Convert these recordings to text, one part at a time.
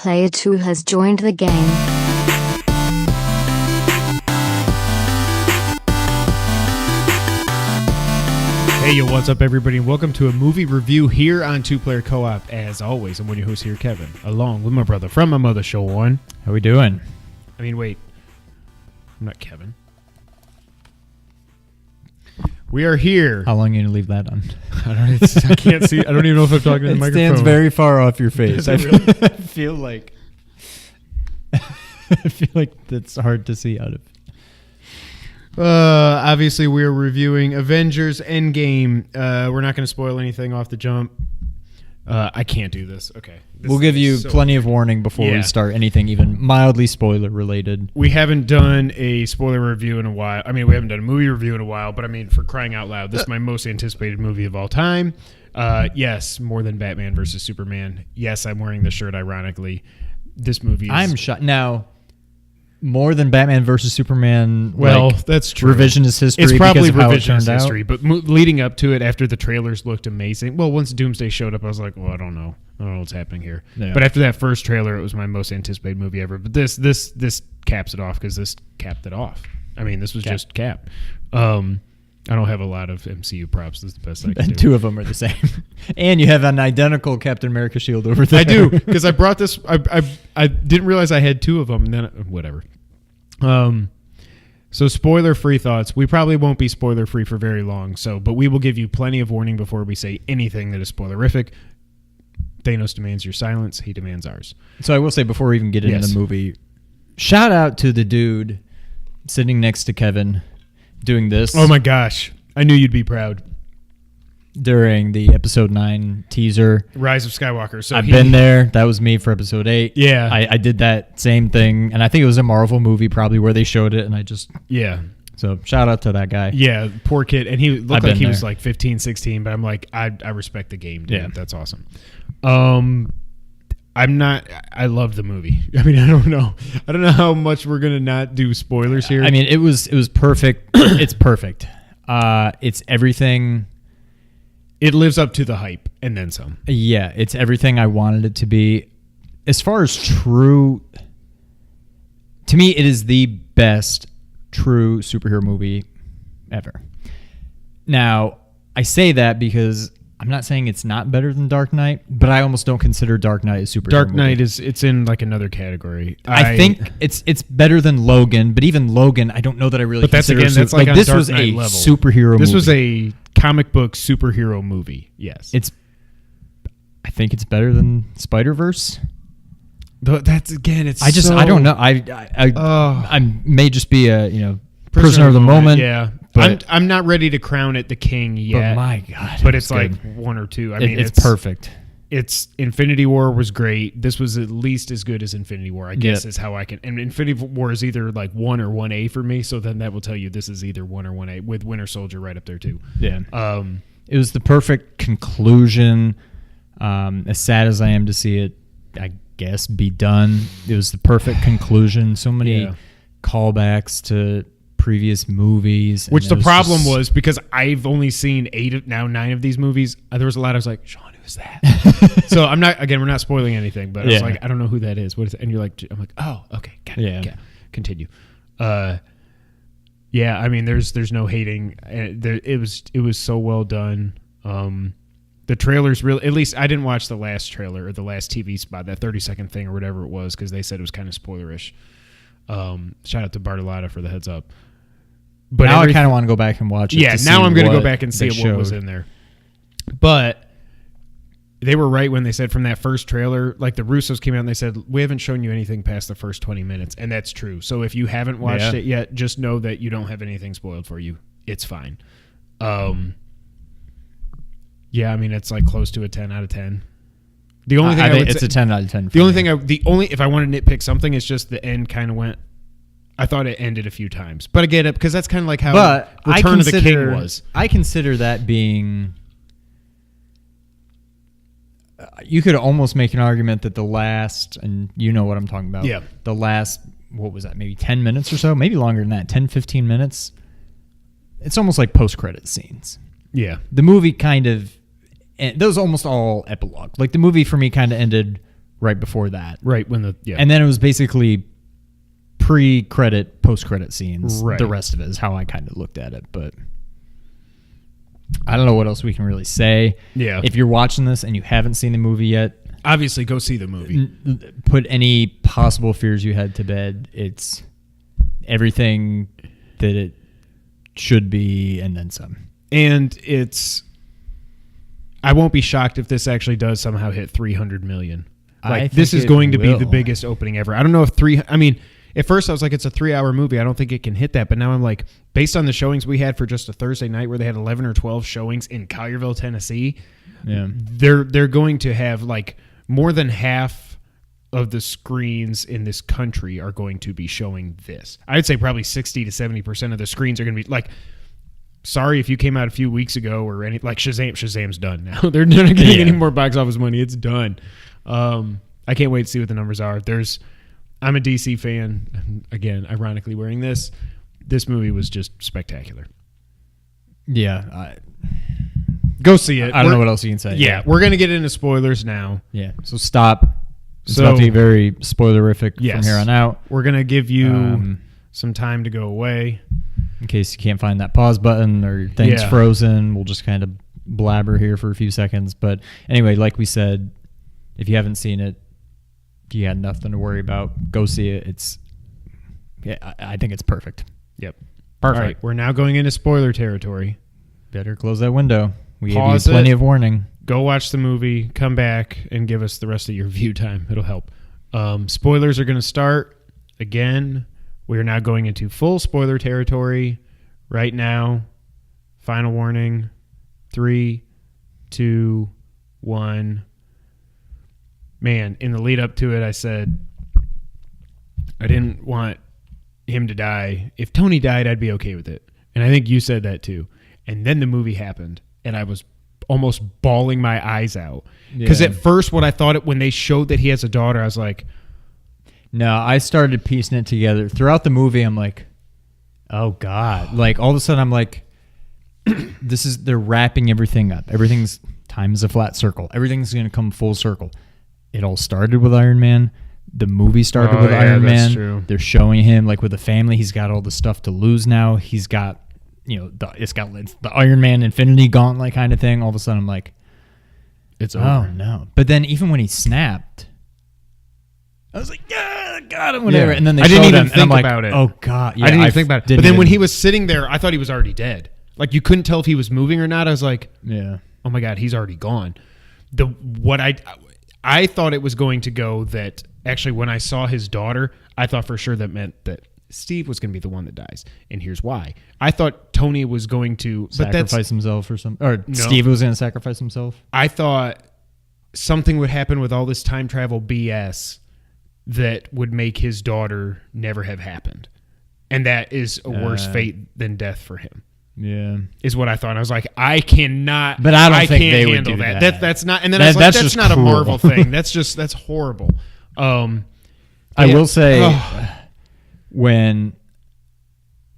Player 2 has joined the game. Hey, yo, what's up, everybody, and welcome to a movie review here on Two Player Co-op. As always, I'm one of your hosts here, Kevin, along with my brother from my mother, show one. How we doing? I mean, wait. I'm not Kevin. We are here. How long are you going to leave that on? I can't see. I don't even know if I'm talking to the microphone. It stands very far off your face. I feel like that's hard to see out of. Obviously, we're reviewing Avengers Endgame. We're not going to spoil anything off the jump. I can't do this. Okay. We'll give you plenty of warning before we start anything even mildly spoiler related. We haven't done a spoiler review in a while. I mean, we haven't done a movie review in a while, but I mean, for crying out loud, this is my most anticipated movie of all time. Yes, more than Batman versus Superman. Yes, I'm wearing the shirt ironically. This movie is... I'm shocked. Now, more than Batman versus Superman. Well, like, that's true. Revisionist history. It's probably because of revisionist history, but leading up to it, after the trailers looked amazing. Well, once Doomsday showed up, I was like, well, I don't know what's happening here. Yeah. But after that first trailer, it was my most anticipated movie ever. But this caps it off because this capped it off. I mean, this was just Cap. I don't have a lot of MCU props. This is the best I can do. Two of them are the same. And you have an identical Captain America shield over there. I do, because I brought this. I didn't realize I had two of them, and then whatever. So spoiler-free thoughts. We probably won't be spoiler-free for very long, but we will give you plenty of warning before we say anything that is spoilerific. Thanos demands your silence. He demands ours. So I will say, before we even get into the movie, shout out to the dude sitting next to Kevin doing this. Oh my gosh. I knew you'd be proud. During the episode 9 teaser. Rise of Skywalker. So I've been there. That was me for episode 8. Yeah. I did that same thing. And I think it was a Marvel movie probably where they showed it. And I just... Yeah. So shout out to that guy. Yeah. Poor kid. And he looked like he was like 15, 16. But I'm like, I respect the game, dude. Yeah. That's awesome. I loved the movie. I mean, I don't know how much we're going to not do spoilers here. I mean, it was perfect. It's perfect. It's everything. It lives up to the hype and then some. Yeah, it's everything I wanted it to be. As far as true, to me, it is the best true superhero movie ever. Now, I say that because I'm not saying it's not better than Dark Knight, but I almost don't consider Dark Knight a superhero Dark Knight movie. It's in like another category. I think it's better than Logan, but even Logan, I don't know that I really consider. That's like this Dark was Knight a level. superhero movie. This was a comic book superhero movie. Yes. I think it's better than Spider-Verse. That's again, it's I don't know. I may just be a prisoner of the moment. Yeah. But I'm not ready to crown it the king yet. But my God. But it's like one or two. I mean, it's perfect. It's Infinity War was great. This was at least as good as Infinity War, I guess is how I can. And Infinity War is either like 1 or 1A for me. So then that will tell you this is either 1 or 1A with Winter Soldier right up there too. Yeah. It was the perfect conclusion. As sad as I am to see it, I guess, be done. It was the perfect conclusion. So many callbacks to previous movies. Which the problem was because I've only seen 9 of these movies. There was a lot I was like, Sean, who's that? So we're not spoiling anything, but I was like, I don't know who that is. What is it? And you're like, I'm like, oh, okay, got it. Yeah. Continue. Yeah, I mean, there's no hating. It was so well done. The trailers really, at least I didn't watch the last trailer or the last TV spot, that 30-second thing or whatever it was, because they said it was kind of spoilerish. Shout out to Bartolotta for the heads up. But now I kind of want to go back and watch it. Yeah, now I'm going to go back and see what was in there. But they were right when they said from that first trailer, like the Russos came out and they said, we haven't shown you anything past the first 20 minutes. And that's true. So if you haven't watched it yet, just know that you don't have anything spoiled for you. It's fine. Yeah, I mean, it's like close to a 10 out of 10. The only thing I think it's a 10 out of 10. If I want to nitpick something, it's just the end kind of went. I thought it ended a few times, but I get it because that's kind of like how Return of the King was. I consider that being. You could almost make an argument that the last, and you know what I'm talking about. Yeah. The last, what was that? Maybe 10 minutes or so, maybe longer than that. 10, 15 minutes. It's almost like post-credit scenes. Yeah. The movie kind of, those almost all epilogue. Like the movie for me kind of ended right before that. Right when And then it was basically pre-credit, post-credit scenes. Right. The rest of it is how I kind of looked at it, but I don't know what else we can really say. Yeah. If you're watching this and you haven't seen the movie yet, obviously go see the movie. Put any possible fears you had to bed. It's everything that it should be and then some. And I won't be shocked if this actually does somehow hit 300 million. Like, this is going to be the biggest opening ever. I don't know if at first I was like, it's a 3-hour movie. I don't think it can hit that. But now I'm like, based on the showings we had for just a Thursday night where they had 11 or 12 showings in Collierville, Tennessee, they're going to have like more than half of the screens in this country are going to be showing this. I'd say probably 60 to 70% of the screens are going to be like, sorry if you came out a few weeks ago or any, like Shazam's done now. They're not getting any more box office money. It's done. I can't wait to see what the numbers are. I'm a DC fan. Again, ironically wearing this. This movie was just spectacular. Yeah. Go see it. I don't know what else you can say. Yeah, we're going to get into spoilers now. Yeah, so stop. It's about to be very spoilerific from here on out. We're going to give you some time to go away. In case you can't find that pause button or things frozen, we'll just kind of blabber here for a few seconds. But anyway, like we said, if you haven't seen it, you had nothing to worry about. Go see it. I think it's perfect. Yep. Perfect. All right, we're now going into spoiler territory. Better close that window. We Pause gave you plenty of warning. Go watch the movie, come back, and give us the rest of your view time. It'll help. Spoilers are going to start. Again, we are now going into full spoiler territory right now. Final warning. 3, 2, 1. Man, in the lead up to it, I said I didn't want him to die. If Tony died, I'd be okay with it. And I think you said that too. And then the movie happened, and I was almost bawling my eyes out. Because at first, what I thought when they showed that he has a daughter, I was like... No, I started piecing it together. Throughout the movie, I'm like, oh, God. Like, all of a sudden, I'm like, they're wrapping everything up. Time is a flat circle. Everything's going to come full circle. It all started with Iron Man. The movie started with Iron Man. True. They're showing him, like, with the family, he's got all the stuff to lose now. He's got, it's the Iron Man Infinity Gauntlet kind of thing. All of a sudden, I'm like, it's over. Oh, no. But then even when he snapped, I was like, yeah, got him, whatever. Yeah. And then I didn't even think about it. Oh, God. Yeah, I didn't even think about it. But then when he was sitting there, I thought he was already dead. Like, you couldn't tell if he was moving or not. I was like, yeah. Oh, my God, he's already gone. I thought it was going to go that, actually, when I saw his daughter, I thought for sure that meant that Steve was going to be the one that dies. And here's why. I thought Tony was going to... sacrifice himself or something. Or no. Steve was going to sacrifice himself? I thought something would happen with all this time travel BS that would make his daughter never have happened. And that is a worse fate than death for him. Yeah, is what I thought. I was like, I cannot. But I don't think they would do that. That's not. And then I was like, that's not a Marvel thing. That's horrible. I will say, when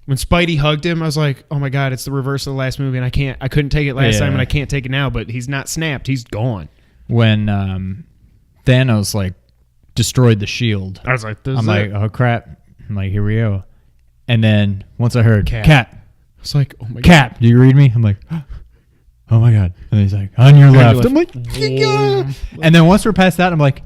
Spidey hugged him, I was like, oh my God, it's the reverse of the last movie, and I couldn't take it last time, and I can't take it now. But he's not snapped. He's gone. When Thanos like destroyed the shield, I was like, I'm like, oh crap. I'm like, here we go. And then once I heard Cap. It's like, oh my God. Cap, do you read me? I'm like, oh my God. And he's like, on your left. I'm like, yeah. And then once we're past that, I'm like,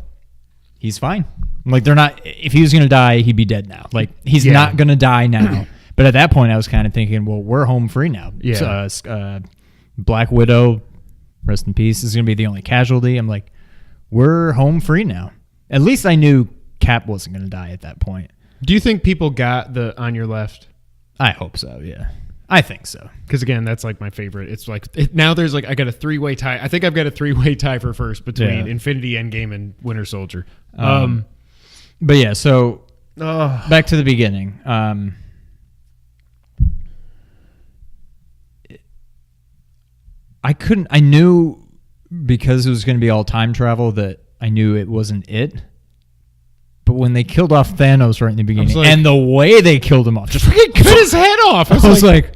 he's fine. I'm like, they're not, if he was going to die, he'd be dead now. Like, he's not going to die now. But at that point, I was kind of thinking, well, we're home free now. Yeah. So, Black Widow, rest in peace, is going to be the only casualty. I'm like, we're home free now. At least I knew Cap wasn't going to die at that point. Do you think people got the on your left? I hope so, yeah. I think so. Because, again, that's like my favorite. It's like, now there's like, I got a 3-way tie. I think I've got a 3-way tie for first between Infinity, Endgame, and Winter Soldier. But yeah, so back to the beginning. I knew because it was going to be all time travel that I knew it wasn't it. But when they killed off Thanos right in the beginning, like, and the way they killed him off, just freaking cut his head off. I was like,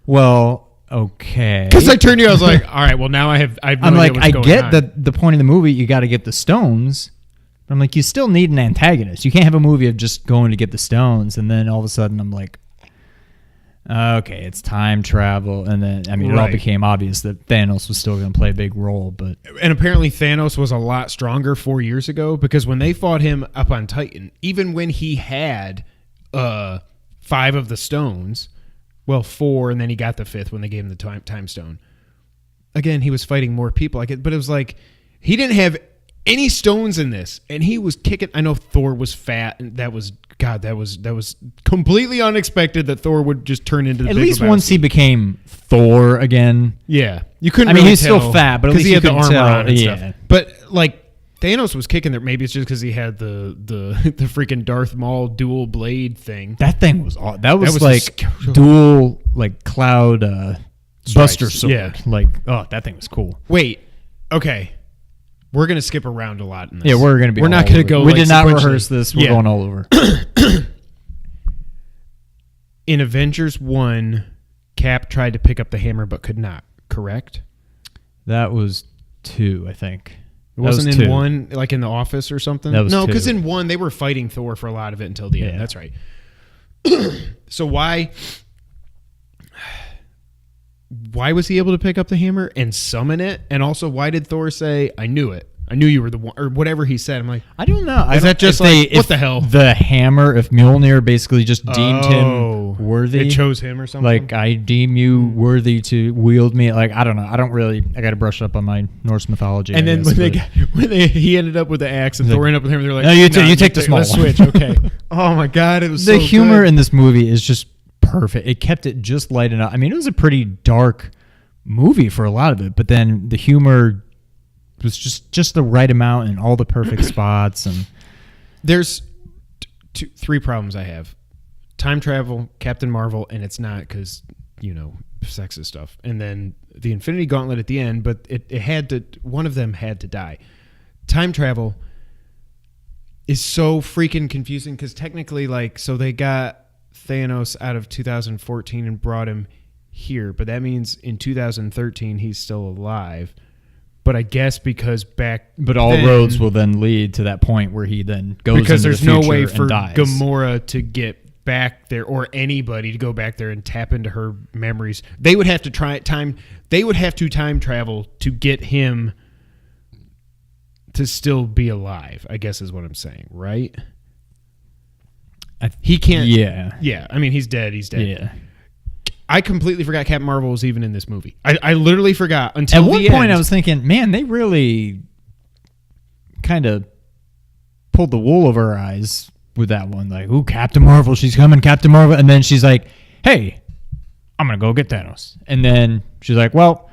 well, okay. Because I turned to you, I was like, all right, well, now I'm like, I get that the point of the movie, you got to get the stones. But I'm like, you still need an antagonist. You can't have a movie of just going to get the stones, and then all of a sudden I'm like, okay, it's time travel. And then, I mean, it all became obvious that Thanos was still going to play a big role. And apparently Thanos was a lot stronger 4 years ago, because when they fought him up on Titan, even when he had 5 of the stones, well, 4, and then he got the 5th when they gave him the time stone. Again, he was fighting more people. But it was like, he didn't have any stones in this, and he was kicking. I know Thor was fat, and that was completely unexpected that Thor would just turn into the at least once he became Thor again. Yeah, you couldn't. I mean, really he's tell, still fat, but at least he had the armor tell. on and stuff. But like Thanos was kicking there. Maybe it's just because he had the freaking Darth Maul dual blade thing. That thing was awesome. That was like dual like cloud buster sword. Yeah, like that thing was cool. Wait, okay. We're going to skip around a lot in this. Yeah, we're going to be. We're not going to go. We did not rehearse this. We're going all over. In Avengers 1, Cap tried to pick up the hammer but could not. Correct? That was 2, I think. It wasn't in 1, like in the office or something? That was no, 2. because in 1, they were fighting Thor for a lot of it until the end. That's right. So why was he able to pick up the hammer and summon it? And also, why did Thor say, I knew it? I knew you were the one, or whatever he said. I'm like, I don't know. Is that just like, what the hell? The hammer, if Mjolnir basically just deemed him worthy. It chose him or something? Like, I deem you worthy to wield me. Like, I don't know. I got to brush up on my Norse mythology. And then he ended up with the axe and Thor ended up with him, they're like, no, you take the small let's one. switch. Okay. Oh my God. It was the so humor good. in this movie is just perfect. It kept it just light enough. I mean, it was a pretty dark movie for a lot of it, but then the humor was just the right amount and all the perfect spots. And there's 3 problems I have: time travel, Captain Marvel, and it's not because sexist stuff, and then the Infinity Gauntlet at the end, but it had to, one of them had to die. Time travel is so freaking confusing because technically, like, so they got Thanos out of 2014 and brought him here, but that means in 2013 he's still alive. But I guess because all roads will then lead to that point where he then goes because into there's the no future way and for dies. Gamora to get back there, or anybody to go back there and tap into her memories. They would have to time travel to get him to still be alive, I guess is what I'm saying, right? He can't. Yeah. I mean, he's dead. Yeah. I completely forgot Captain Marvel was even in this movie. I literally forgot until at one the point. end. I was thinking, man, they really kind of pulled the wool over our eyes with that one. Like, ooh, Captain Marvel, she's coming, Captain Marvel, and then she's like, hey, I'm gonna go get Thanos, and then she's like, well,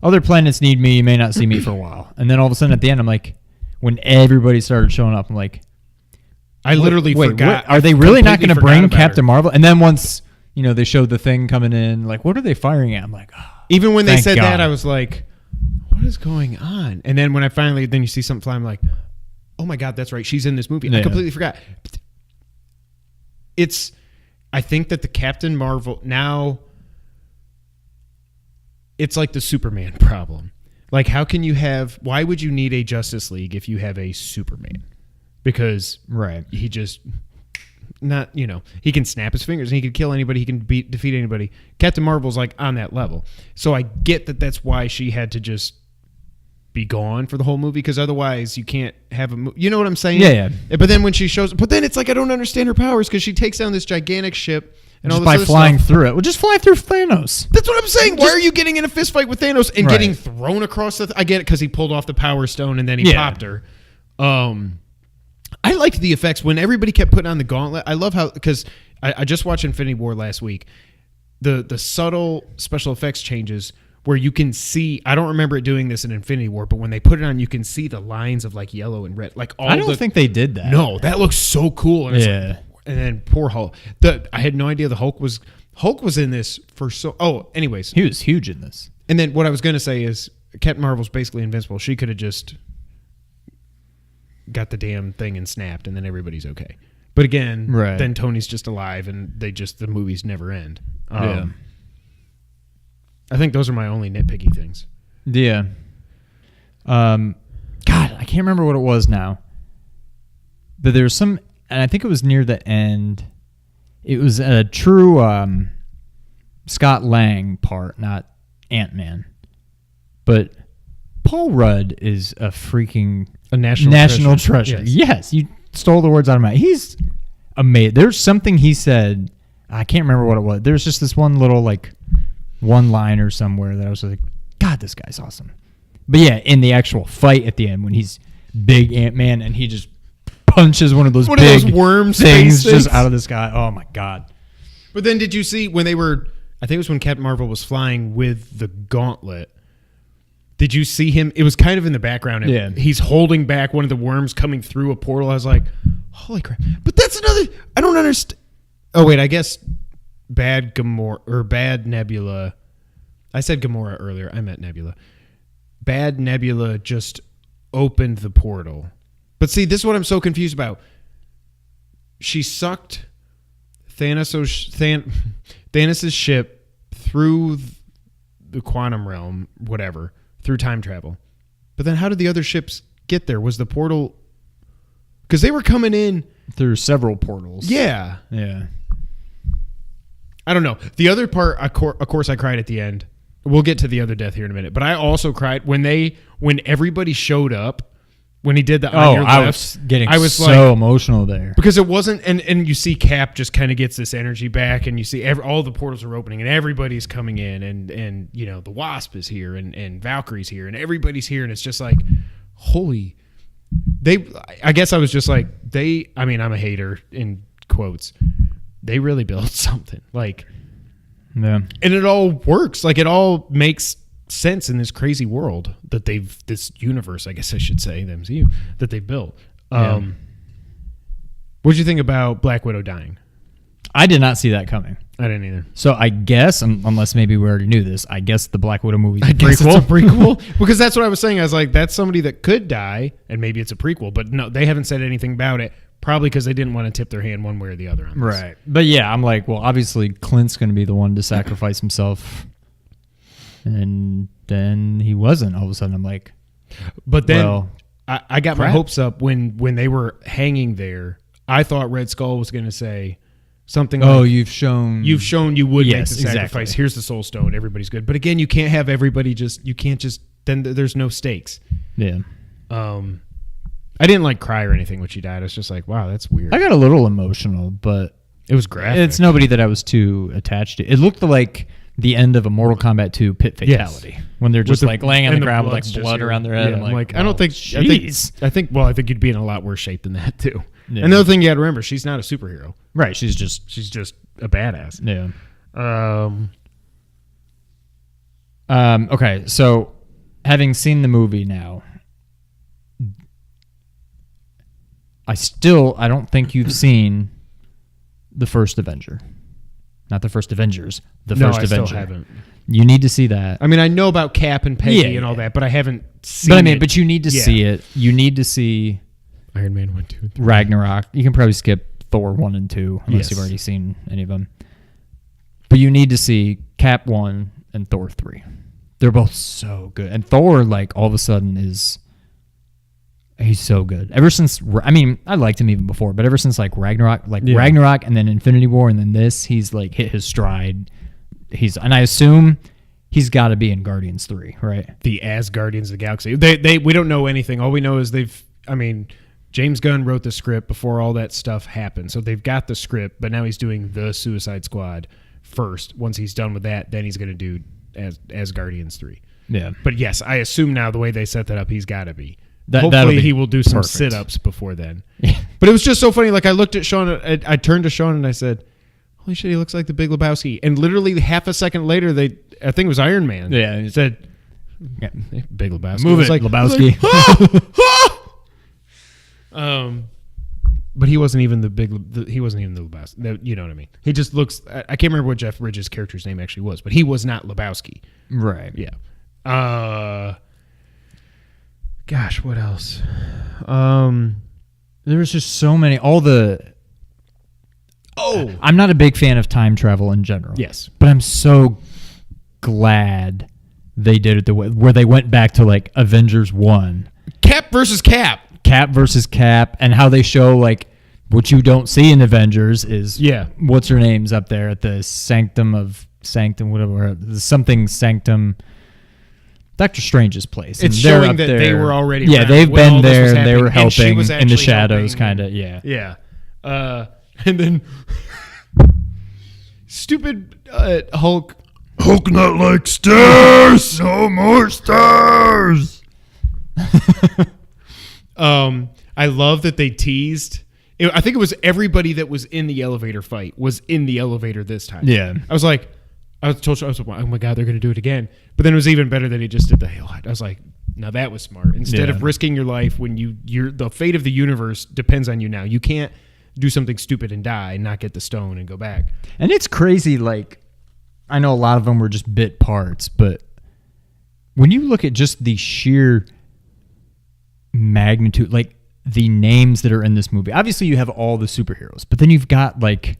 other planets need me. You may not see me for a while, and then all of a sudden at the end, I'm like, when everybody started showing up, I'm like, I literally forgot. Are they really not going to bring Captain her. Marvel? And then once they showed the thing coming in, like, what are they firing at? I'm like, even when they said God. that, I was like, what is going on? And then when I finally, then you see something fly, I'm like, oh my God, that's right. She's in this movie. Yeah. I completely forgot. I think that the Captain Marvel, now it's like the Superman problem. Like, why would you need a Justice League if you have a Superman? Because he just... he can snap his fingers and he can kill anybody. He can defeat anybody. Captain Marvel's like on that level. So I get that that's why she had to just be gone for the whole movie, because otherwise you can't have a movie. You know what I'm saying? Yeah. But then when she shows, but then it's like I don't understand her powers because she takes down this gigantic ship and just all this by other flying stuff. through it. Well, just fly through Thanos. That's what I'm saying. Why are you getting in a fist fight with Thanos and getting thrown across the? I get it because he pulled off the Power Stone and then he popped her. I liked the effects when everybody kept putting on the gauntlet. I love how, because I just watched Infinity War last week. The subtle special effects changes where you can see, I don't remember it doing this in Infinity War, but when they put it on, you can see the lines of like yellow and red. Like I don't think they did that. No, that looks so cool. And yeah. And then poor Hulk. I had no idea the Hulk was in this for so. Oh, anyways, he was huge in this. And then what I was going to say is Captain Marvel's basically invincible. She could have just got the damn thing and snapped, and then everybody's okay. But again, then Tony's just alive, and the movies never end. I think those are my only nitpicky things. Yeah. God, I can't remember what it was now. But there's some, and I think it was near the end. It was a true Scott Lang part, not Ant-Man. But Paul Rudd is a freaking national treasure. Yes, you stole the words out of my mouth. He's amazing. There's something he said. I can't remember what it was. There's just this one little one liner somewhere that I was like, God, this guy's awesome. But yeah, in the actual fight at the end when he's big Ant-Man and he just punches one of those worm things just out of the sky. Oh my God. But then did you see when they were, I think it was when Captain Marvel was flying with the gauntlet. Did you see him? It was kind of in the background. Yeah. He's holding back one of the worms coming through a portal. I was like, holy crap. But that's another, I don't understand. Oh, wait, I guess bad Nebula. I said Gamora earlier. I meant Nebula. Bad Nebula just opened the portal. But see, this is what I'm so confused about. She sucked Thanos' ship through the quantum realm, whatever, through time travel. But then how did the other ships get there? Was the portal... Because they were coming in... Through several portals. Yeah. Yeah. I don't know. The other part, of course, I cried at the end. We'll get to the other death here in a minute. But I also cried when everybody showed up. When he did the on your left, I was so emotional there. Because it wasn't, and you see Cap just kind of gets this energy back, and you see all the portals are opening, and everybody's coming in, and you know, the Wasp is here, and Valkyrie's here, and everybody's here, and it's just like, holy... I guess I was just like, I mean, I'm a hater in quotes. They really built something. Like, yeah. And it all works. Like, it all makes sense in this crazy world that this universe, I guess I should say, the MCU, that they've built. Yeah. What'd you think about Black Widow dying? I did not see that coming. I didn't either. So I guess, unless maybe we already knew this, I guess the Black Widow movie is a prequel. It's a prequel. Because that's what I was saying. I was like, that's somebody that could die, and maybe it's a prequel. But no, they haven't said anything about it. Probably because they didn't want to tip their hand one way or the other on this. Right. But yeah, I'm like, well, obviously Clint's going to be the one to sacrifice himself. And then he wasn't. All of a sudden, I'm like... But then I got my hopes up when they were hanging there. I thought Red Skull was going to say... something like, you've shown you would make the sacrifice. Exactly. Here's the soul stone. Everybody's good. But again, you can't have everybody then there's no stakes. Yeah. I didn't cry or anything when she died. I was just like, wow, that's weird. I got a little emotional, but it was graphic. It's nobody that I was too attached to. It looked like the end of a Mortal Kombat 2 pit fatality when they're just laying on the ground with blood around their head. Yeah, I'm like, I don't think, I think you'd be in a lot worse shape than that too. Yeah. Another thing you got to remember, she's not a superhero. Right. She's just a badass. Yeah. Okay. So having seen the movie now, I don't think you've seen the first Avenger. Not the first Avengers. The first Avenger. I still haven't. You need to see that. I mean, I know about Cap and Peggy and all that, but I haven't seen it. But you need to see it. You need to see Iron Man 1, 2, 3. Ragnarok. You can probably skip Thor 1 and 2 unless you've already seen any of them. But you need to see Cap 1 and Thor 3. They're both so good. And Thor, all of a sudden he's so good. Ever since, I liked him even before, but ever since Ragnarok, Ragnarok and then Infinity War and then this, he's hit his stride. And I assume he's got to be in Guardians 3, right? The Guardians of the Galaxy. We don't know anything. All we know is James Gunn wrote the script before all that stuff happened. So they've got the script, but now he's doing the Suicide Squad first. Once he's done with that, then he's going to do as Guardians 3. Yeah. But yes, I assume now the way they set that up, he's got to be. Hopefully he will do some sit-ups before then. Yeah. But it was just so funny. I looked at Sean, I turned to Sean and I said, holy shit, he looks like the Big Lebowski. And literally half a second later, I think it was Iron Man. Yeah. He said, Big Lebowski. Move it, Lebowski. But he wasn't even the Lebowski. You know what I mean? He just looks. I can't remember what Jeff Bridges' character's name actually was, but he was not Lebowski. Right. Yeah. Gosh, what else? There was just so many. I'm not a big fan of time travel in general. Yes, but I'm so glad they did it the way where they went back to Avengers 1. Cap versus Cap. Cap versus Cap, and how they show like what you don't see in Avengers is what's her name's up there at the Sanctum, whatever, something Sanctum. Doctor Strange's place. It's showing that they were already around they've been there and they were helping in the shadows, kind of. Yeah. And then stupid Hulk not like stairs. No more stairs. I love that they teased. I think it was everybody that was in the elevator fight was in the elevator this time. Yeah. I was like, oh my God, they're going to do it again. But then it was even better that he just did the hail. I was like, now that was smart. Instead of risking your life when the fate of the universe depends on you now. You can't do something stupid and die and not get the stone and go back. And it's crazy. Like, I know a lot of them were just bit parts, but when you look at just the sheer magnitude, like the names that are in this movie, obviously you have all the superheroes, but then you've got like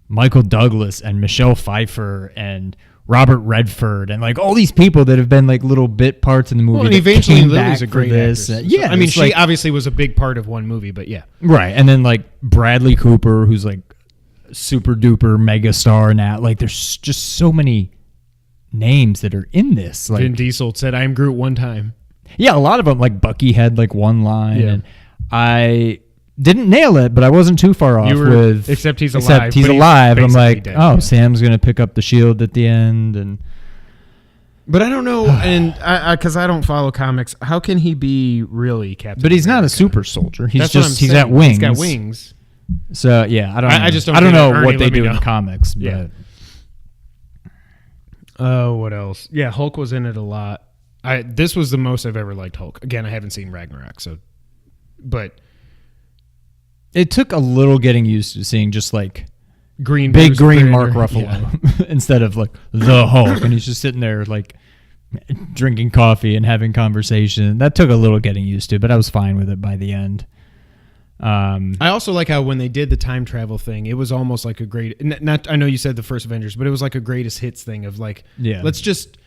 Michael Douglas and Michelle Pfeiffer and Robert Redford and like all these people that have been like little bit parts in the movie. Well, and Evangeline Lilly's a great actress. Yeah, I mean, she obviously was a big part of one movie, but yeah. Right, and then like Bradley Cooper, who's like super duper mega star now. Like there's just so many names that are in this. Like Vin Diesel said, "I am Groot" one time. Yeah, a lot of them, like Bucky had like one line, and I didn't nail it, but I wasn't too far off with except he's alive. I'm like, dead, Sam's gonna pick up the shield at the end, but I don't know, and because I don't follow comics, how can he be really Captain? But he's America? Not a super soldier. He's he's got wings. He's got wings. So yeah, I don't. I just don't. I don't know Ernie, what they do in comics. Yeah. Oh, what else? Yeah, Hulk was in it a lot. This was the most I've ever liked Hulk. Again, I haven't seen Ragnarok, but it took a little getting used to seeing just like big green Mark Ruffalo instead of like the Hulk, and he's just sitting there like drinking coffee and having conversation. That took a little getting used to, but I was fine with it by the end. I also like how when they did the time travel thing, it was almost like a great. Not I know you said the first Avengers, but it was like a greatest hits thing of like, let's just.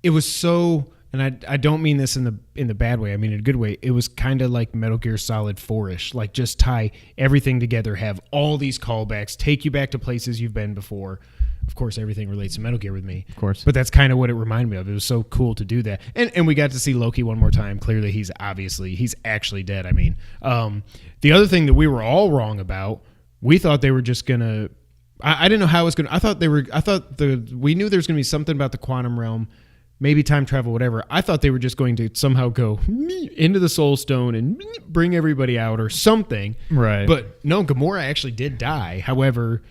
It was so. And I don't mean this in the bad way. I mean in a good way. It was kind of like Metal Gear Solid 4-ish. Like just tie everything together, have all these callbacks, take you back to places you've been before. Of course, everything relates to Metal Gear with me. Of course. But that's kind of what it reminded me of. It was so cool to do that. And we got to see Loki one more time. Clearly, he's actually dead. I mean, the other thing that we were all wrong about, we thought they were just going to... I didn't know how it was going to... we knew there was going to be something about the quantum realm, maybe time travel, whatever. I thought they were just going to somehow go into the Soul Stone and bring everybody out or something. Right. But no, Gamora actually did die. However,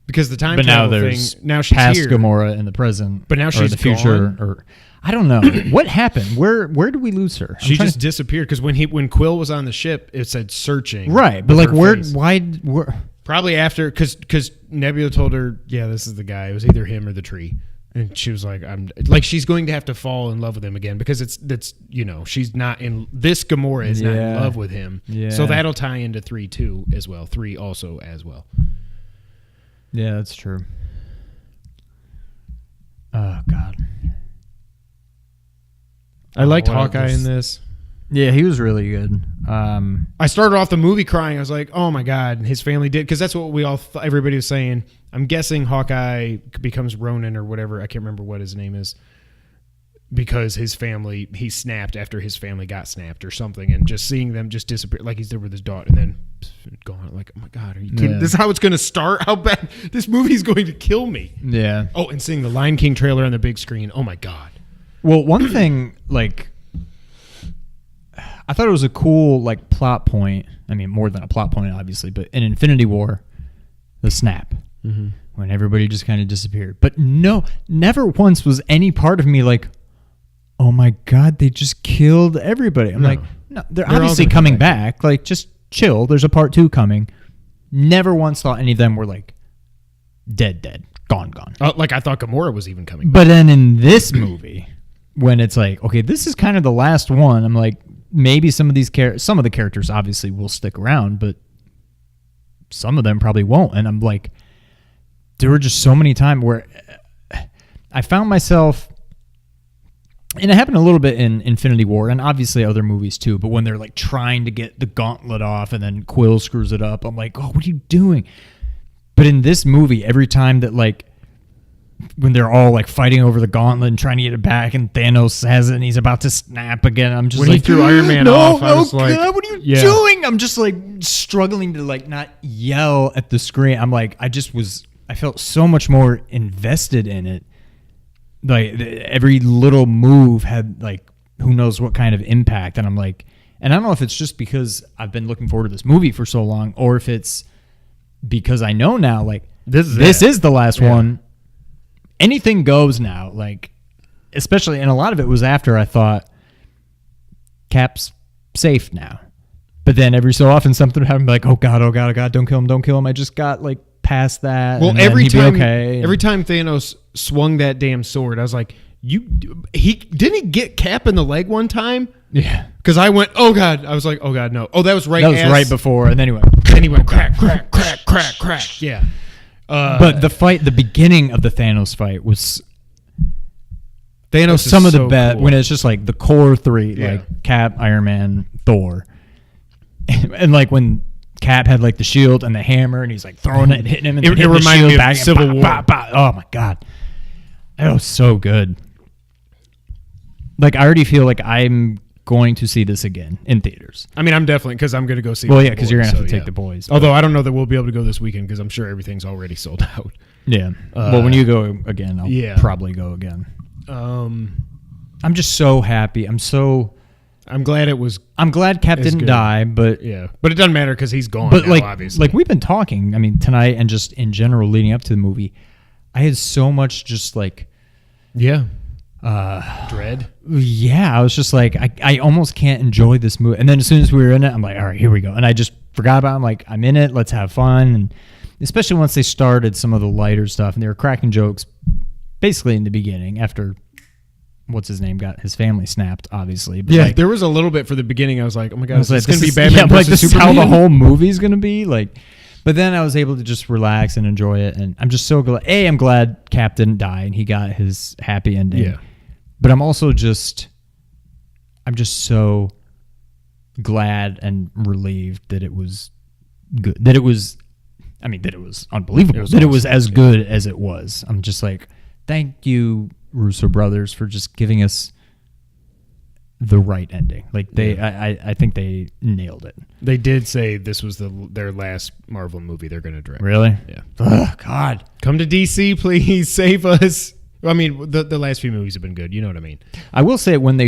because the time travel thing, now she's past here. Gamora in the present. But now she's the future. gone. Or I don't know. What happened? Where did we lose her? She just disappeared because when Quill was on the ship, it said searching. Right. But like why probably after because Nebula told her, yeah, this is the guy. It was either him or the tree. And she was like, she's going to have to fall in love with him again because she's not in this Gamora is not in love with him. Yeah. So that'll tie into 3 too as well. 3 also as well. Yeah, that's true. Oh God. I liked Hawkeye in this. Yeah, he was really good. I started off the movie crying. I was like, "Oh my God!" His family did because that's what everybody was saying. I'm guessing Hawkeye becomes Ronin or whatever. I can't remember what his name is because he snapped after his family got snapped or something, and just seeing them just disappear, like he's there with his daughter, and then gone. Like, oh my God, are you kidding? Yeah. This is how it's going to start. How bad this movie's going to kill me. Yeah. Oh, and seeing the Lion King trailer on the big screen. Oh my God. Well, one thing like. I thought it was a cool like plot point. I mean, more than a plot point, obviously, but in Infinity War, the snap when everybody just kind of disappeared. But no, never once was any part of me like, "Oh my God, they just killed everybody." I'm like, "No, they're obviously coming back. Like, just chill. There's a part 2 coming." Never once thought any of them were like dead, gone. Like I thought Gamora was even coming. But then in this movie, when it's like, okay, this is kind of the last one, I'm like. Maybe some of the characters obviously will stick around, but some of them probably won't. And I'm like, there were just so many times where I found myself And it happened a little bit in Infinity War, and obviously other movies too, but when they're like trying to get the gauntlet off and then Quill screws it up, I'm like, oh, what are you doing? But in this movie, every time that like, when they're all like fighting over the gauntlet and trying to get it back and Thanos has it and he's about to snap again, I'm just when like, he threw Iron Man off, I was like, God, what are you doing? I'm just like struggling to like not yell at the screen. I'm like, I felt so much more invested in it. Like every little move had like who knows what kind of impact, and I'm like, and I don't know if it's just because I've been looking forward to this movie for so long, or if it's because I know now like this is the last one. Anything goes now, like especially, and a lot of it was after I thought Cap's safe now, but then every so often something would happen, like oh god, don't kill him. I just got like past that. Well, and every time Thanos swung that damn sword, I was like, he get Cap in the leg one time? Yeah. Because I went, oh god. I was like, oh god, no. Oh, that was right. That was right before, and then he went. Crack. Yeah. But the beginning of the Thanos fight was Thanos. Some of the so best cool. when it's just like the core three, like Cap, Iron Man, Thor, and like when Cap had like the shield and the hammer, and he's like throwing it and hitting him. And it reminded me of Civil War. Oh my god, that was so good. Like I already feel like I'm going to see this again in theaters. I mean, I'm definitely because I'm going to go see. Well, yeah, because you're gonna have to take the boys. Although I don't know that we'll be able to go this weekend because I'm sure everything's already sold out. Yeah. Well, when you go again, I'll probably go again. I'm just so happy. I'm glad Cap didn't die, but but it doesn't matter because he's gone. But now, like, obviously, like we've been talking. I mean, tonight and just in general leading up to the movie, I had so much just like, dread. Yeah, I was just like, I almost can't enjoy this movie. And then as soon as we were in it, I'm like, all right, here we go. And I just forgot about it. I'm like, I'm in it. Let's have fun. And especially once they started some of the lighter stuff, and they were cracking jokes, basically in the beginning after. What's his name got his family snapped, obviously. But like, there was a little bit for the beginning. I was like, oh my god, it's going to be Batman like versus this is Superman. how the whole movie's going to be. Like, but then I was able to just relax and enjoy it, and I'm just so glad. I'm glad Cap didn't die and he got his happy ending. Yeah, but I'm just so glad and relieved that it was good. That it was unbelievable. It was as good as it was. I'm just like, thank you, Russo brothers, for just giving us the right ending. Like I think they nailed it. They did say this was their last Marvel movie they're going to direct. Really? Yeah. Oh, God. Come to DC, please save us. I mean, the last few movies have been good. You know what I mean? I will say when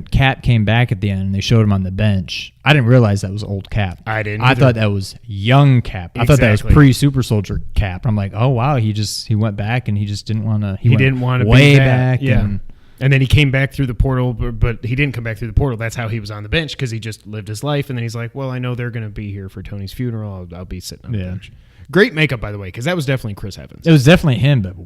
Cap came back at the end and they showed him on the bench, I didn't realize that was old Cap. I didn't I either. thought that was young Cap. I thought that was pre-Super Soldier Cap. I'm like, oh wow, he went back and he just didn't want to. He didn't want to way be back. Yeah. And then he came back through the portal, but he didn't come back through the portal. That's how he was on the bench because he just lived his life. And then he's like, well, I know they're going to be here for Tony's funeral. I'll be sitting on the bench. Great makeup, by the way, because that was definitely Chris Evans. It was definitely him, but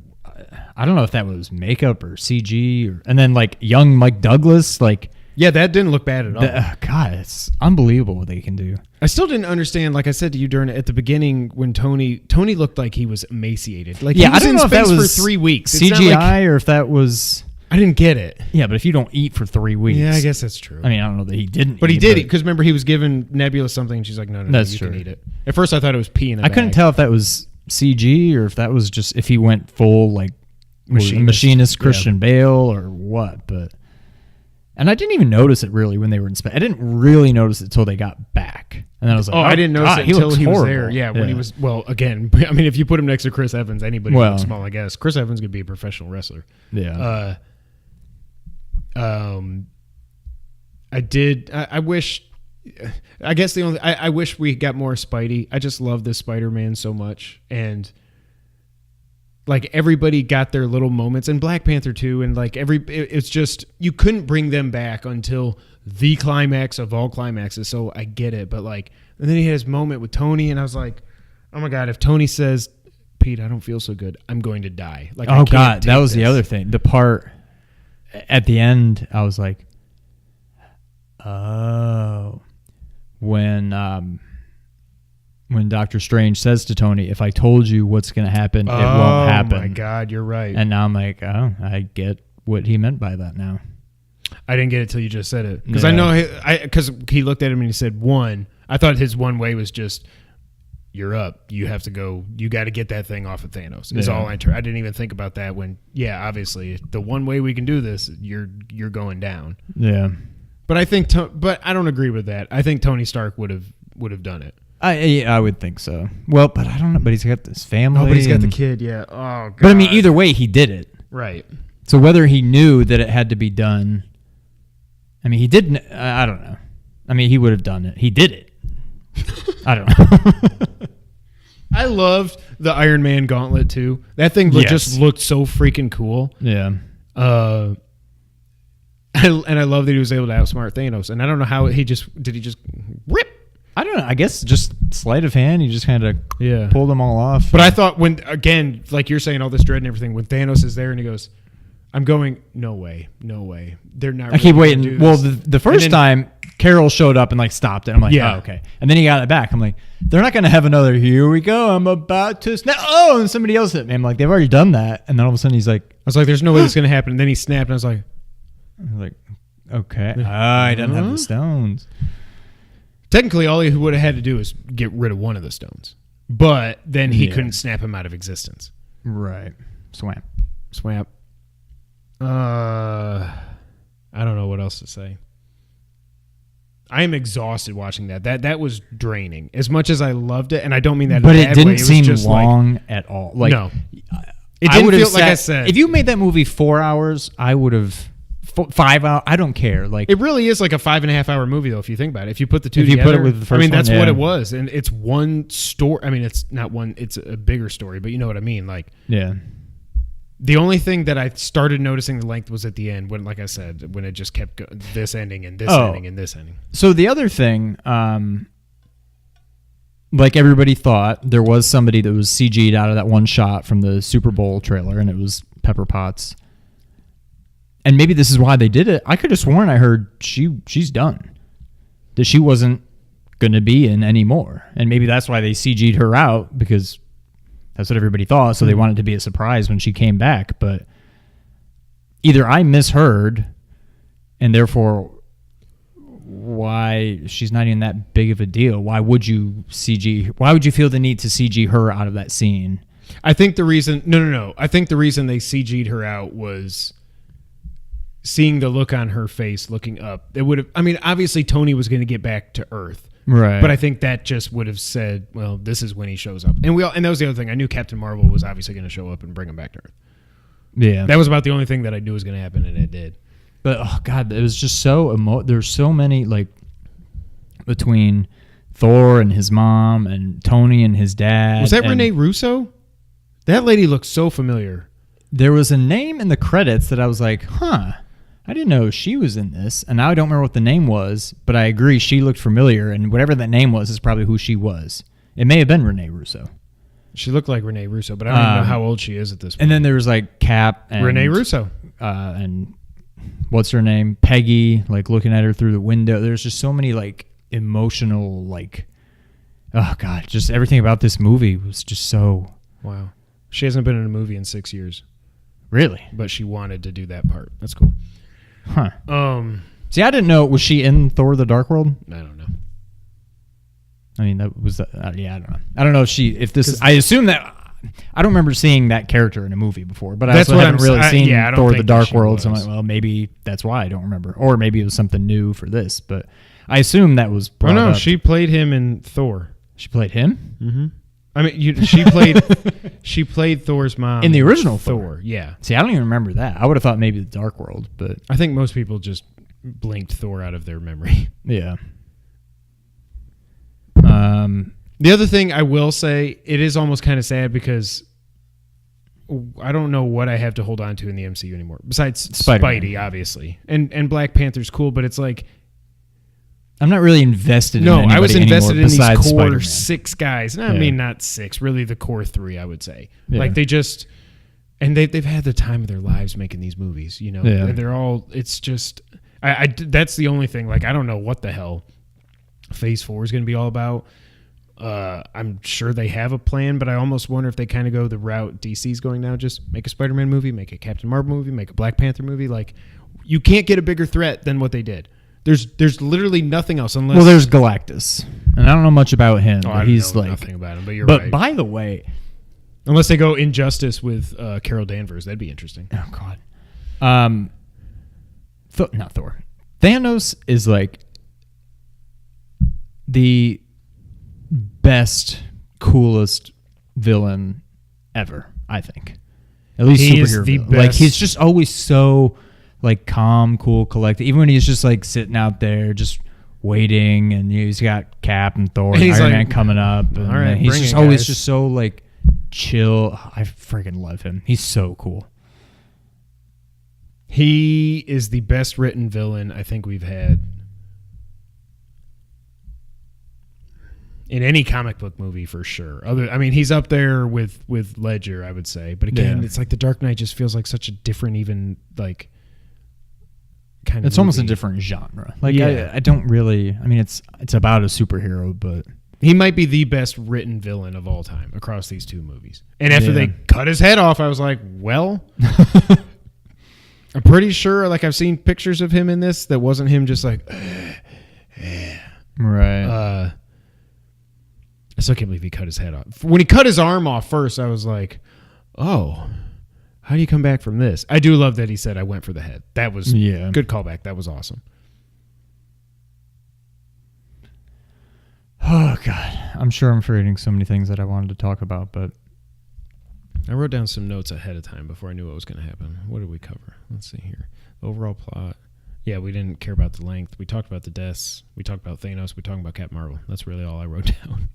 I don't know if that was makeup or CG. And then like young Mike Douglas, like. Yeah, that didn't look bad at all. God, it's unbelievable what they can do. I still didn't understand, like I said to you at the beginning, when Tony looked like he was emaciated. Like he was in space for 3 weeks. CGI or if that was... I didn't get it. Yeah, but if you don't eat for 3 weeks... Yeah, I guess that's true. I mean, I don't know that he didn't But he did eat, because remember, he was giving Nebula something, and she's like, no, you can eat it. At first, I thought it was pee in the bag. I couldn't tell if that was CG or if that was just... If he went full, like, machinist Christian Bale or what, but... And I didn't even notice it really when they were in space. I didn't really notice it until they got back. And then I was like, I didn't notice it until he was there. Yeah, when yeah. he was, well, again, I mean, if you put him next to Chris Evans, anybody looks small, I guess. Chris Evans could be a professional wrestler. Yeah. I wish, I guess I wish we got more Spidey. I just love this Spider-Man so much. And like everybody got their little moments, and Black Panther too, and like it's just, you couldn't bring them back until the climax of all climaxes. So I get it, but like, and then he had his moment with Tony, and I was like, oh my god, if Tony says, Pete, I don't feel so good, I'm going to die. Like, oh god, that was the other thing. The part at the end, I was like, oh, when Doctor Strange says to Tony, if I told you what's going to happen, it won't happen. Oh, my God, you're right. And now I'm like, oh, I get what he meant by that now. I didn't get it till you just said it. Because I know, because he looked at him and he said one. I thought his one way was just, you're up. You have to go. You got to get that thing off of Thanos. Is all I didn't even think about that when, obviously, the one way we can do this, you're going down. Yeah. But I don't agree with that. I think Tony Stark would have done it. I would think so. Well, but I don't know. But he's got this family. Oh, but he's got the kid. Yeah. Oh, God. But I mean, either way, he did it. Right. So whether he knew that it had to be done, I mean, he didn't. I don't know. I mean, he would have done it. He did it. I don't know. I loved the Iron Man gauntlet too. That thing just looked so freaking cool. Yeah. And I love that he was able to outsmart Thanos. And I don't know how he just rip. I don't know. I guess just sleight of hand. He just kind of pulled them all off. But I thought when, again, like you're saying, all this dread and everything, when Thanos is there and he goes, I'm going, no way. They're not. I keep waiting. Well, the first time Carol showed up and like stopped it, I'm like, oh, okay. And then he got it back. I'm like, they're not going to have another, here we go, I'm about to snap. Oh, and somebody else hit me. I'm like, they've already done that. And then all of a sudden he's like, I was like, there's no way this is going to happen. And then he snapped and I was like, okay. I didn't have the stones. Technically, all he would have had to do is get rid of one of the stones. But then he couldn't snap him out of existence. Right. Swamp. I don't know what else to say. I am exhausted watching that. That was draining. As much as I loved it, and I don't mean that but in a bad it didn't way. seem just long at all. Like, no. It didn't feel like I said. If you made that movie 4 hours, I would have 5 hours. I don't care. Like, it really is like a 5.5 hour movie, though. If you think about it, if you put the two if together, you put it with the first I mean, that's one, what it was, and it's one story. I mean, it's not one. It's a bigger story, but you know what I mean. Like, yeah. The only thing that I started noticing the length was at the end when, like I said, when it just kept this ending and this ending and this ending. So the other thing, like everybody thought, there was somebody that was CG'd out of that one shot from the Super Bowl trailer, and it was Pepper Potts. And maybe this is why they did it. I could have sworn I heard she's done, that she wasn't going to be in anymore, and maybe that's why they CG'd her out, because that's what everybody thought, so they wanted to be a surprise when she came back. But either I misheard, and therefore why she's not even that big of a deal. Why would you feel the need to CG her out of that scene? I think the reason... No. I think the reason they CG'd her out was seeing the look on her face looking up. It would have... I mean, obviously Tony was going to get back to Earth. Right. But I think that just would have said, well, this is when he shows up. And that was the other thing. I knew Captain Marvel was obviously going to show up and bring him back to Earth. Yeah. That was about the only thing that I knew was going to happen, and it did. But, oh, God, it was just so... There's so many, like, between Thor and his mom and Tony and his dad. Was that Renee Russo? That lady looked so familiar. There was a name in the credits that I was like, huh... I didn't know she was in this, and now I don't remember what the name was, but I agree she looked familiar, and whatever that name was is probably who she was. It may have been Renee Russo. She looked like Renee Russo, but I don't even know how old she is at this point. And then there was like Cap and Renee Russo. And what's her name? Peggy, like looking at her through the window. There's just so many like emotional, like, oh God, just everything about this movie was just so... Wow. She hasn't been in a movie in 6 years. Really? But she wanted to do that part. That's cool. Huh. See, I didn't know. Was she in Thor: The Dark World? I don't know. I mean, that was I don't know. I don't know if this is. I assume that I don't remember seeing that character in a movie before, but I also haven't really seen Thor: The Dark World. So I'm like, well, maybe that's why I don't remember, or maybe it was something new for this. But I assume that was. Oh no, she played him in Thor. She played him. Mm-hmm. I mean, she played Thor's mom in the original Thor. Yeah. See, I don't even remember that. I would have thought maybe the Dark World, but I think most people just blinked Thor out of their memory. Yeah. The other thing I will say, it is almost kind of sad because I don't know what I have to hold on to in the MCU anymore besides Spider-Man. Spidey, obviously, and Black Panther's cool, but it's like. I'm not really invested in anybody I was invested in these core Spider-Man. 6 guys. I mean, not 6, really the core 3, I would say. Yeah. Like, they just... And they've had the time of their lives making these movies, you know? Yeah. And they're all... It's just... that's the only thing. Like, I don't know what the hell Phase 4 is going to be all about. I'm sure they have a plan, but I almost wonder if they kind of go the route DC's going now. Just make a Spider-Man movie, make a Captain Marvel movie, make a Black Panther movie. Like, you can't get a bigger threat than what they did. There's literally nothing else unless. Well, there's Galactus, and I don't know much about him. Oh, but he's like nothing about him, but you're right. But by the way, unless they go Injustice with Carol Danvers, that'd be interesting. Oh God, not Thor. Thanos is like the best, coolest villain ever. I think, at least he superhero is the villain. best. Like he's just always so like calm, cool, collected. Even when he's just like sitting out there, just waiting, and he's got Cap and Thor and Iron Man coming up. And all right, he's bring just it, always guys. just so like chill. I freaking love him. He's so cool. He is the best written villain I think we've had in any comic book movie for sure. He's up there with Ledger, I would say. But again, It's like The Dark Knight just feels like such a different, even like kind of. It's almost a different genre. Like I don't really. I mean, it's about a superhero, but he might be the best written villain of all time across these two movies. And after they cut his head off, I was like, well. I'm pretty sure, like, I've seen pictures of him in this that wasn't him just like, right. I still can't believe he cut his head off. When he cut his arm off first, I was like, oh, how do you come back from this? I do love that he said, I went for the head. That was good callback. That was awesome. Oh, God. I'm sure I'm forgetting so many things that I wanted to talk about, but I wrote down some notes ahead of time before I knew what was going to happen. What did we cover? Let's see here. The overall plot. Yeah, we didn't care about the length. We talked about the deaths. We talked about Thanos. We talked about Captain Marvel. That's really all I wrote down.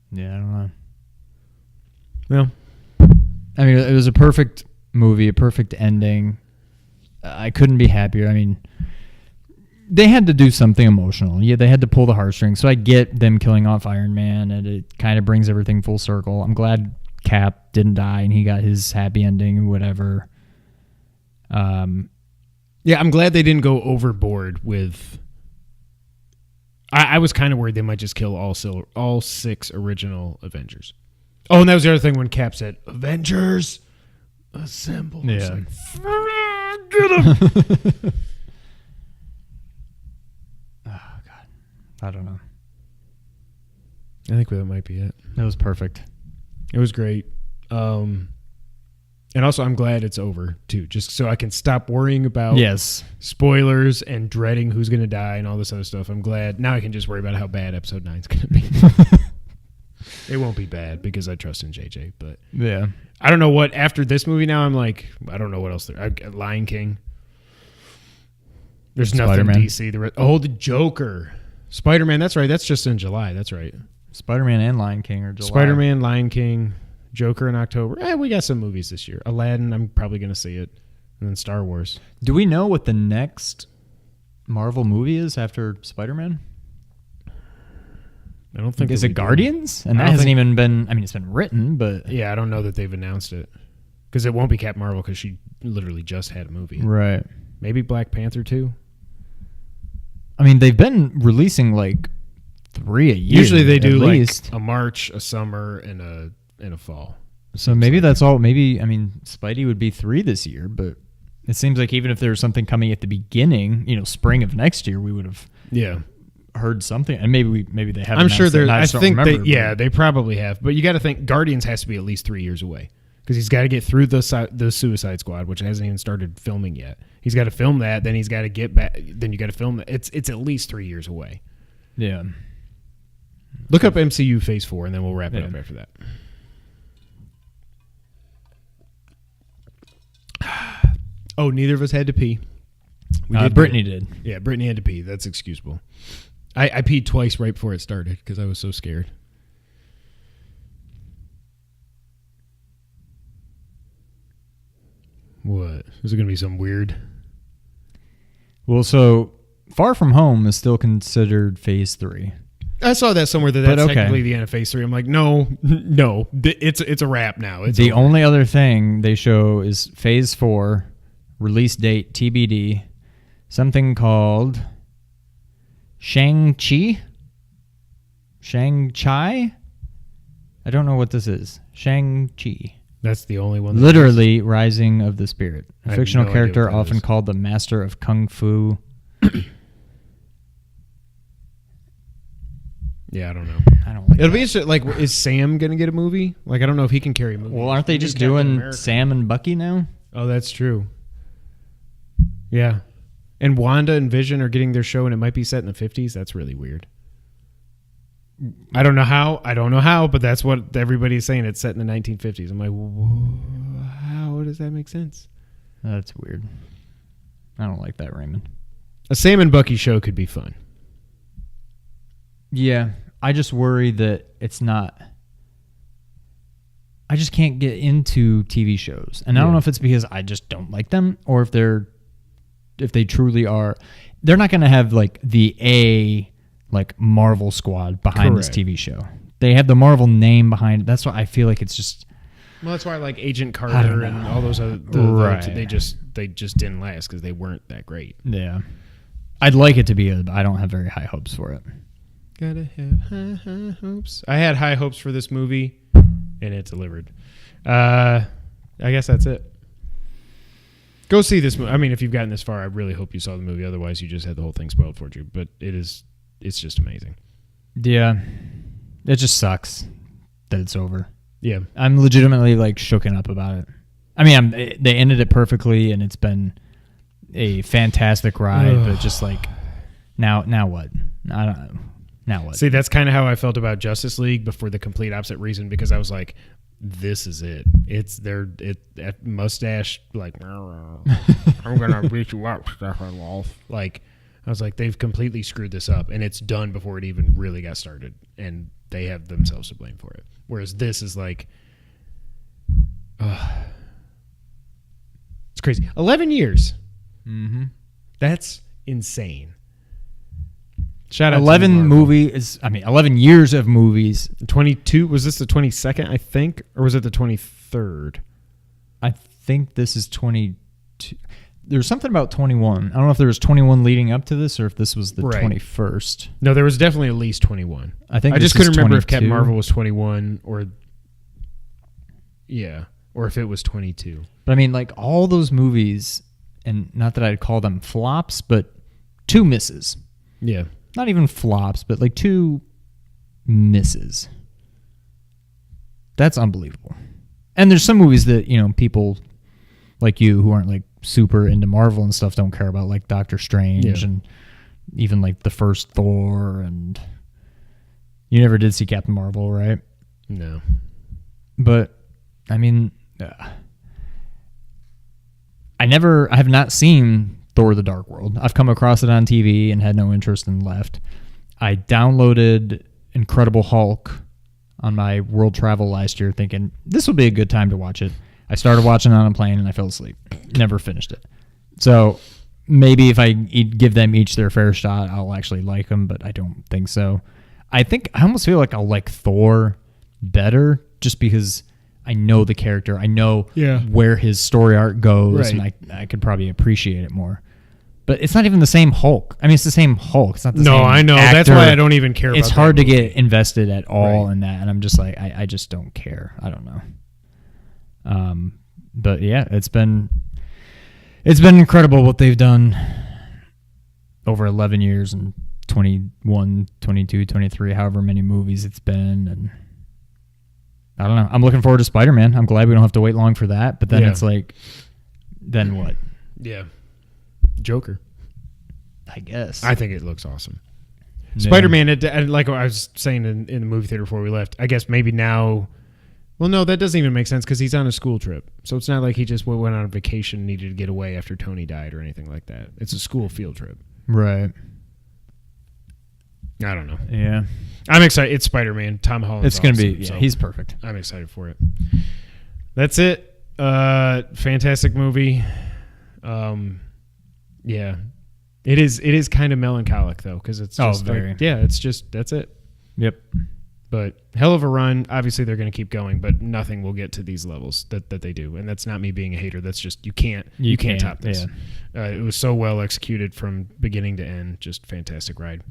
Yeah, I don't know. Well, I mean, it was a perfect movie, a perfect ending. I couldn't be happier. I mean, they had to do something emotional. Yeah, they had to pull the heartstrings. So I get them killing off Iron Man, and it kind of brings everything full circle. I'm glad Cap didn't die, and he got his happy ending or whatever. Yeah, I'm glad they didn't go overboard with. I was kind of worried they might just kill all 6 original Avengers. Oh, and that was the other thing when Cap said, Avengers, assemble. Yeah. Like, get him. Oh, God. I don't know. I think that might be it. That was perfect. It was great. And also, I'm glad it's over, too, just so I can stop worrying about spoilers and dreading who's going to die and all this other stuff. I'm glad. Now I can just worry about how bad Episode 9 is going to be. It won't be bad because I trust in JJ. But yeah, I don't know what, after this movie now, I'm like, I don't know what else there. Lion King. There's Spider-Man. nothing DC. The Joker. Spider-Man, that's right. That's just in July. That's right. Spider-Man and Lion King are July. Spider-Man, Lion King, Joker in October. We got some movies this year. Aladdin, I'm probably going to see it. And then Star Wars. Do we know what the next Marvel movie is after Spider-Man? I don't think. Is it Guardians? And that hasn't even been, I mean, it's been written, but. Yeah, I don't know that they've announced it. Because it won't be Captain Marvel because she literally just had a movie. Right. Maybe Black Panther 2. I mean, they've been releasing like 3 a year. Usually they do like least. a March, a summer, and a fall. So maybe that's all. Maybe, I mean, Spidey would be 3 this year, but it seems like even if there was something coming at the beginning, spring of next year, we would have heard something. And maybe they haven't. I'm sure they're. I think they probably have. But you got to think Guardians has to be at least 3 years away because he's got to get through the Suicide Squad, which hasn't even started filming yet. He's got to film that, then he's got to get back. Then you got to film that. It's at least 3 years away. Yeah. Look up MCU Phase 4, and then we'll wrap it up after that. Oh, neither of us had to pee. Brittany did. Yeah, Brittany had to pee. That's excusable. I peed twice right before it started because I was so scared. What? Is it going to be some weird? Well, so Far From Home is still considered Phase 3. I saw that somewhere that's technically the end of Phase 3. I'm like, no, it's a wrap now. It's the over. only other thing they show is Phase 4, release date TBD, something called Shang-Chi? Shang-Chi? I don't know what this is. Shang-Chi. That's the only one. Literally, Rising of the Spirit. A fictional no character idea what that often is. called the Master of Kung Fu. Yeah, I don't know. I don't like It'll that. be interesting. Like, is Sam going to get a movie? Like, I don't know if he can carry a movie. Well, aren't they He just did Captain doing America. Sam and Bucky now? Oh, that's true. Yeah. And Wanda and Vision are getting their show, and it might be set in the 50s. That's really weird. I don't know how, but that's what everybody's saying. It's set in the 1950s. I'm like, whoa, how does that make sense? That's weird. I don't like that, Raymond. A Sam and Bucky show could be fun. Yeah, I just worry that it's not. I just can't get into TV shows, and I don't know if it's because I just don't like them, or if they truly are. They're not going to have like the Marvel squad behind this TV show. They have the Marvel name behind it. That's why I feel like it's just. Well, that's why like Agent Carter and all those other Right. they just didn't last because they weren't that great. Yeah, I'd like it to be. I don't have very high hopes for it. Gotta have high hopes. I had high hopes for this movie, and it delivered. I guess that's it. Go see this movie. I mean, if you've gotten this far, I really hope you saw the movie. Otherwise, you just had the whole thing spoiled for you. But it's just amazing. Yeah, it just sucks that it's over. Yeah. I'm legitimately like shooken up about it. I mean, they ended it perfectly, and it's been a fantastic ride. But just like now what? I don't know. Now what? See, that's kind of how I felt about Justice League, but for the complete opposite reason, because I was like, this is it. It's that mustache, like, I'm going to beat you up, Stephen Wolf. Like, I was like, they've completely screwed this up, and it's done before it even really got started, and they have themselves to blame for it. Whereas this is like, it's crazy. 11 years. Mm-hmm. That's insane. Shout out 11 to Marvel. 11 years of movies. 22, was this the 22nd, I think? Or was it the 23rd? I think this is 22. There's something about 21. I don't know if there was 21 leading up to this or if this was the Right. 21st. No, there was definitely at least 21. I think I just this is couldn't remember if Captain 22. Marvel was 21 or if it was 22. But I mean, like all those movies, and not that I'd call them flops, but 2 misses. Yeah. Not even flops, but like 2 misses. That's unbelievable. And there's some movies that, people like you who aren't like super into Marvel and stuff don't care about, like Doctor Strange and even like the first Thor. And you never did see Captain Marvel, right? No. But I mean, I have not seen Thor: The Dark World. I've come across it on TV and had no interest and left. I downloaded Incredible Hulk on my world travel last year thinking this will be a good time to watch it. I started watching it on a plane and I fell asleep. Never finished it. So maybe if I give them each their fair shot, I'll actually like them, but I don't think so. I almost feel like I'll like Thor better just because I know the character. I know where his story arc goes, Right. and I could probably appreciate it more. But it's not even the same Hulk. I mean, it's the same Hulk. It's not the same No, I know. That's actor. why I don't even care about It's that hard to movie. get invested at all Right. in that, and I'm just like, I just don't care. I don't know. But yeah, it's been incredible what they've done over 11 years and 21, 22, 23, however many movies it's been, and I don't know. I'm looking forward to Spider-Man. I'm glad we don't have to wait long for that, but then it's like, then what? Yeah. Joker. I guess. I think it looks awesome. Yeah. Spider-Man, like I was saying in the movie theater before we left, I guess maybe now... Well, no, that doesn't even make sense because he's on a school trip. So it's not like he just went on a vacation and needed to get away after Tony died or anything like that. It's a school field trip. Right. I don't know. Yeah. I'm excited. It's Spider-Man. Tom Holland's It's going to be, awesome, so he's perfect. I'm excited for it. That's it. Fantastic movie. Yeah. It is kind of melancholic, though, because it's just very. That's it. Yep. But hell of a run. Obviously, they're going to keep going, but nothing will get to these levels that they do. And that's not me being a hater. That's just you can't top this. It was so well executed from beginning to end. Just fantastic ride.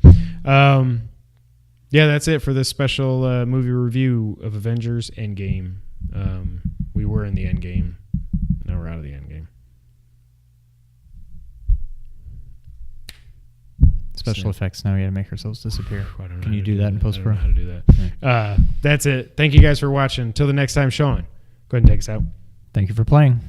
Yeah, that's it for this special movie review of Avengers Endgame. We were in the Endgame. Now we're out of the Endgame. Special effects. Now we got to make ourselves disappear. Can you do that in post-pro? I don't know how to do that. That's it. Thank you guys for watching. Till the next time, Sean, go ahead and take us out. Thank you for playing.